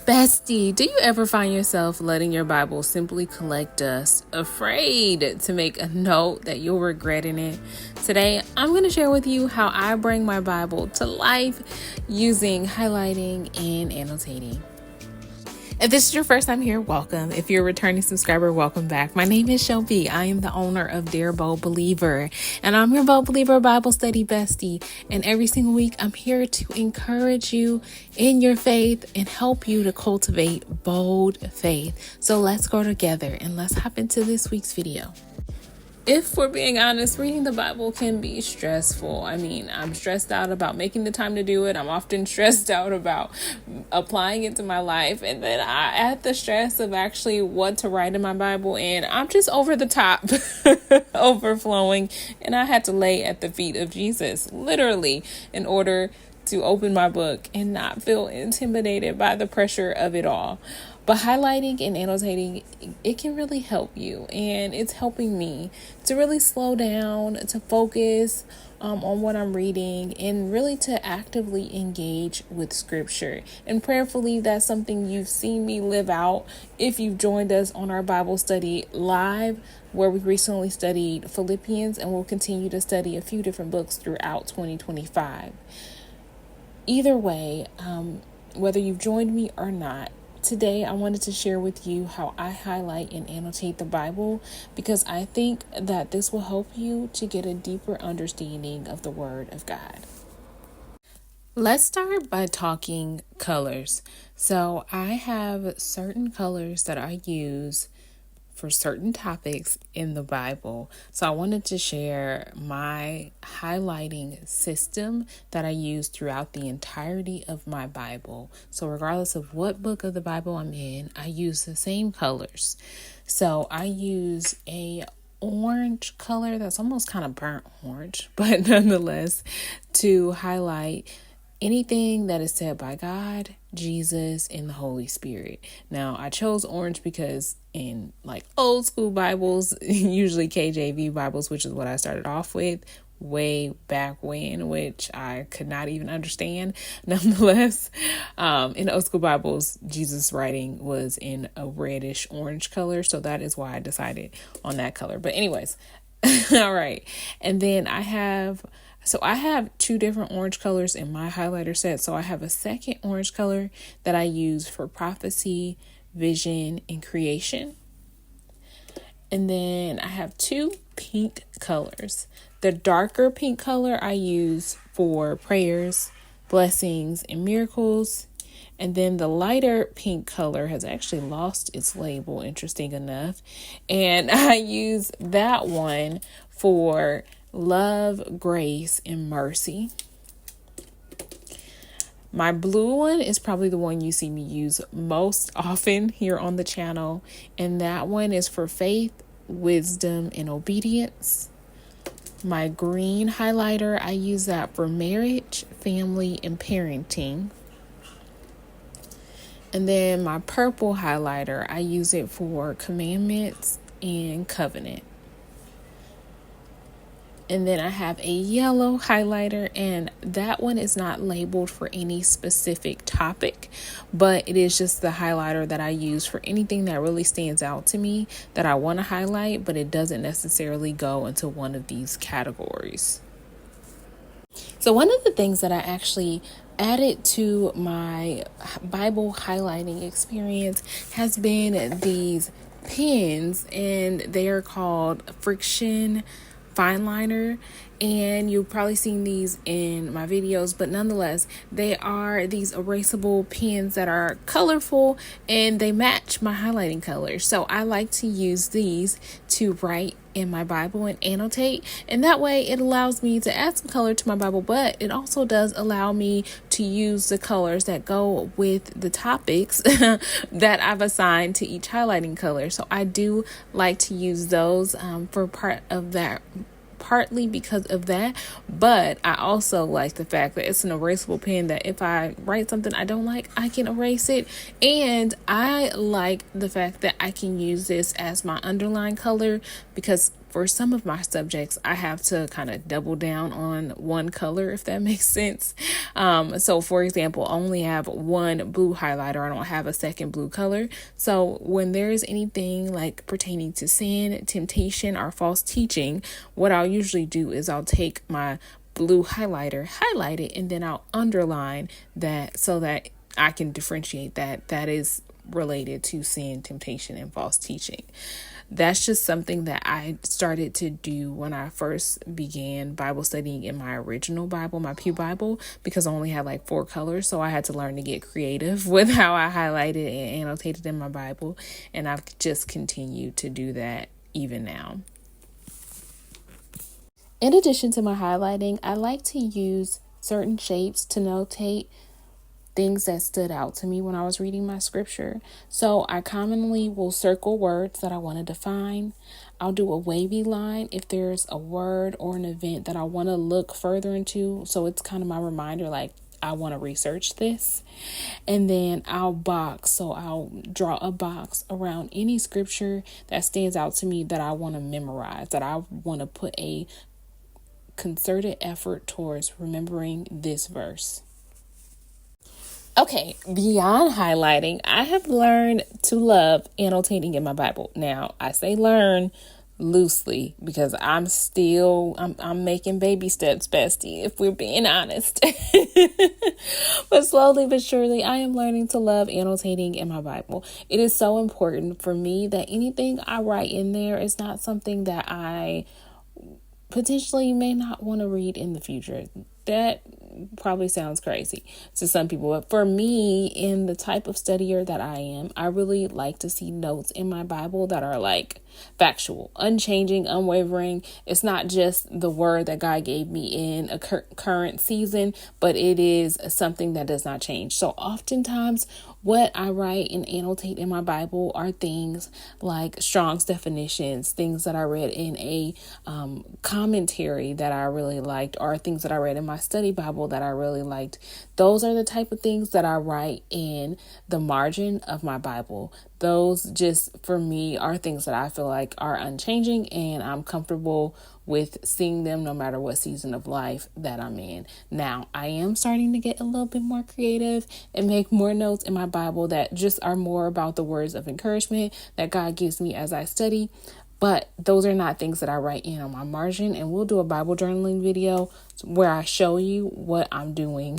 Bestie, do you ever find yourself letting your Bible simply collect dust, afraid to make a note that you'll regret in it? Today, I'm going to share with you how I bring my Bible to life using highlighting and annotating. If this is your first time here, welcome. If you're a returning subscriber, welcome back. My name is Shelby. I am the owner of Dear Bold Believer, and I'm your Bold Believer Bible Study Bestie. And every single week, I'm here to encourage you in your faith and help you to cultivate bold faith. So let's go together and let's hop into this week's video. If we're being honest, reading the Bible can be stressful. I'm stressed out about making the time to do it. I'm often stressed out about applying it to my life. And then I add the stress of actually what to write in my Bible. And I'm just over the top, overflowing. And I had to lay at the feet of Jesus, literally, in order to open my book and not feel intimidated by the pressure of it all. But highlighting and annotating, it can really help you. And it's helping me to really slow down, to focus on what I'm reading, and really to actively engage with scripture. And prayerfully, that's something you've seen me live out if you've joined us on our Bible study live, where we recently studied Philippians, and we'll continue to study a few different books throughout 2025. Either way, whether you've joined me or not, today I wanted to share with you how I highlight and annotate the Bible, because I think that this will help you to get a deeper understanding of the Word of God. Let's start by talking colors. So I have certain colors that I use for certain topics in the Bible. So I wanted to share my highlighting system that I use throughout the entirety of my Bible. So regardless of what book of the Bible I'm in, I use the same colors. So I use a orange color that's almost kind of burnt orange, but nonetheless, to highlight anything that is said by God, Jesus, and the Holy Spirit. Now, I chose orange because in old school Bibles, usually KJV Bibles, which is what I started off with way back when, which I could not even understand. Nonetheless, in old school Bibles, Jesus' writing was in a reddish orange color. So that is why I decided on that color. But anyways, all right. And then I have two different orange colors in my highlighter set. So I have a second orange color that I use for prophecy, vision, and creation. And then I have two pink colors. The darker pink color I use for prayers, blessings, and miracles. And then the lighter pink color has actually lost its label, interesting enough. And I use that one for love, grace, and mercy. My blue one is probably the one you see me use most often here on the channel. And that one is for faith, wisdom, and obedience. My green highlighter, I use that for marriage, family, and parenting. And then my purple highlighter, I use it for commandments and covenant. And then I have a yellow highlighter, and that one is not labeled for any specific topic, but it is just the highlighter that I use for anything that really stands out to me that I want to highlight, but it doesn't necessarily go into one of these categories. So one of the things that I actually added to my Bible highlighting experience has been these pens, and they are called Friction Fine Liner, and you've probably seen these in my videos, but nonetheless, they are these erasable pens that are colorful and they match my highlighting colors. So I like to use these to write in my Bible and annotate, and that way it allows me to add some color to my Bible, but it also does allow me to use the colors that go with the topics that I've assigned to each highlighting color. So I do like to use those for part of that, partly because of that, but I also like the fact that it's an erasable pen that if I write something I don't like, I can erase it. And I like the fact that I can use this as my underline color, because for some of my subjects, I have to kind of double down on one color, if that makes sense. So for example, I only have one blue highlighter. I don't have a second blue color. So when there's anything like pertaining to sin, temptation, or false teaching, what I'll usually do is I'll take my blue highlighter, highlight it, and then I'll underline that so that I can differentiate that is related to sin, temptation, and false teaching. That's just something that I started to do when I first began Bible studying in my original Bible, my Pew Bible, because I only had like 4 colors. So I had to learn to get creative with how I highlighted and annotated in my Bible. And I've just continued to do that even now. In addition to my highlighting, I like to use certain shapes to notate things that stood out to me when I was reading my scripture. So I commonly will circle words that I want to define. I'll do a wavy line if there's a word or an event that I want to look further into. So it's kind of my reminder, like, I want to research this. And then I'll box. So I'll draw a box around any scripture that stands out to me that I want to memorize, that I want to put a concerted effort towards remembering this verse. Okay, beyond highlighting, I have learned to love annotating in my Bible. Now, I say learn loosely because I'm making baby steps, bestie, if we're being honest. But slowly but surely, I am learning to love annotating in my Bible. It is so important for me that anything I write in there is not something that I potentially may not want to read in the future. That probably sounds crazy to some people, but for me, in the type of studier that I am, I really like to see notes in my Bible that are like factual, unchanging, unwavering. It's not just the word that God gave me in a current season, but it is something that does not change. So oftentimes what I write and annotate in my Bible are things like Strong's definitions, things that I read in a commentary that I really liked, or things that I read in my study Bible that I really liked. Those are the type of things that I write in the margin of my Bible. Those just, for me, are things that I feel like are unchanging, and I'm comfortable with seeing them no matter what season of life that I'm in. Now, I am starting to get a little bit more creative and make more notes in my Bible that just are more about the words of encouragement that God gives me as I study. But those are not things that I write in on my margin. And we'll do a Bible journaling video where I show you what I'm doing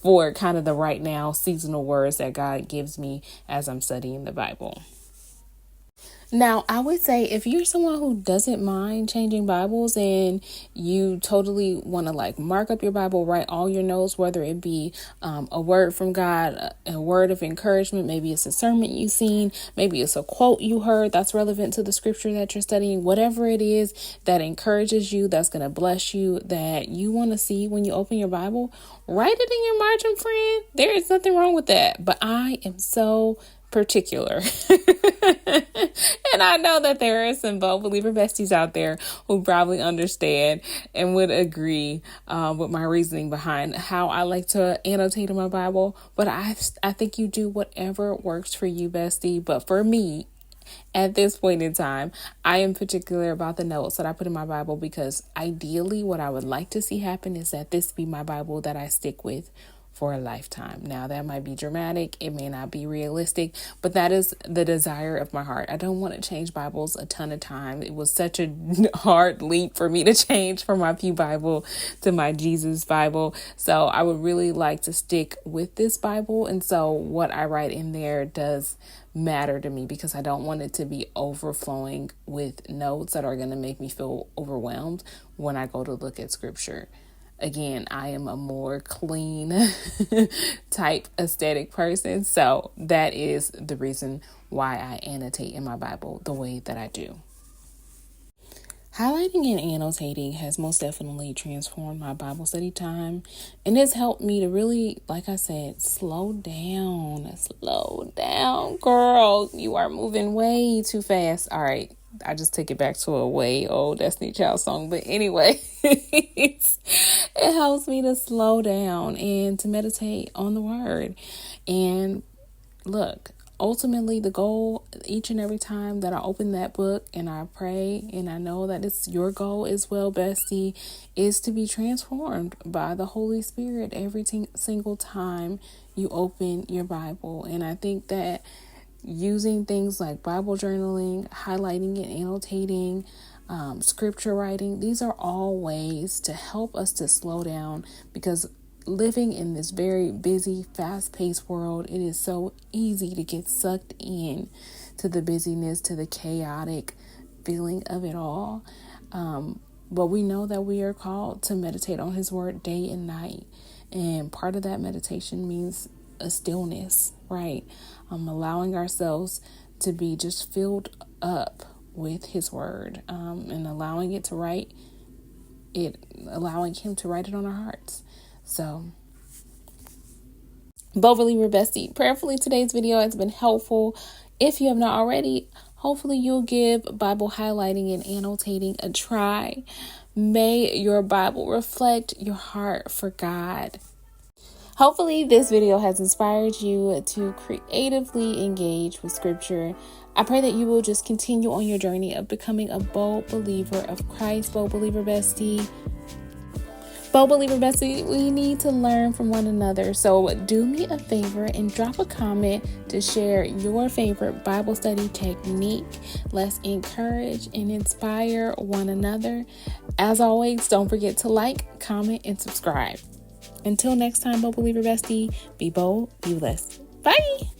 for kind of the right now seasonal words that God gives me as I'm studying the Bible. Now, I would say if you're someone who doesn't mind changing Bibles and you totally want to like mark up your Bible, write all your notes, whether it be a word from God, a word of encouragement, maybe it's a sermon you've seen, maybe it's a quote you heard that's relevant to the scripture that you're studying, whatever it is that encourages you, that's going to bless you, that you want to see when you open your Bible, write it in your margin, friend. There is nothing wrong with that. But I am so particular. And I know that there are some bold believer besties out there who probably understand and would agree with my reasoning behind how I like to annotate in my Bible. But I think you do whatever works for you, bestie. But for me, at this point in time, I am particular about the notes that I put in my Bible, because ideally what I would like to see happen is that this be my Bible that I stick with for a lifetime. Now, that might be dramatic. It may not be realistic, but that is the desire of my heart. I don't want to change Bibles a ton of time. It was such a hard leap for me to change from my Pew Bible to my Jesus Bible. So I would really like to stick with this Bible. And so what I write in there does matter to me, because I don't want it to be overflowing with notes that are going to make me feel overwhelmed when I go to look at scripture. Again, I am a more clean type aesthetic person. So that is the reason why I annotate in my Bible the way that I do. Highlighting and annotating has most definitely transformed my Bible study time, and it's helped me to really, like I said, slow down, girl. You are moving way too fast. All right. I just took it back to a way old Destiny Child song. But anyway, it helps me to slow down and to meditate on the word. And look, ultimately, the goal each and every time that I open that book and I pray, and I know that it's your goal as well, bestie, is to be transformed by the Holy Spirit every single time you open your Bible. And I think that using things like Bible journaling, highlighting and annotating, scripture writing, these are all ways to help us to slow down, because living in this very busy, fast-paced world, it is so easy to get sucked in to the busyness, to the chaotic feeling of it all. But we know that we are called to meditate on His Word day and night. And part of that meditation means a stillness, right? Allowing ourselves to be just filled up with His Word, and allowing Him to write it on our hearts. So, Bo Believer Bestie, prayerfully today's video has been helpful. If you have not already, hopefully you'll give Bible highlighting and annotating a try. May your Bible reflect your heart for God. Hopefully this video has inspired you to creatively engage with scripture. I pray that you will just continue on your journey of becoming a bold believer of Christ. Bold Believer Bestie. Bold Believer Bestie, we need to learn from one another. So do me a favor and drop a comment to share your favorite Bible study technique. Let's encourage and inspire one another. As always, don't forget to like, comment, and subscribe. Until next time, Bold Believer Bestie, be bold, be blessed. Bye!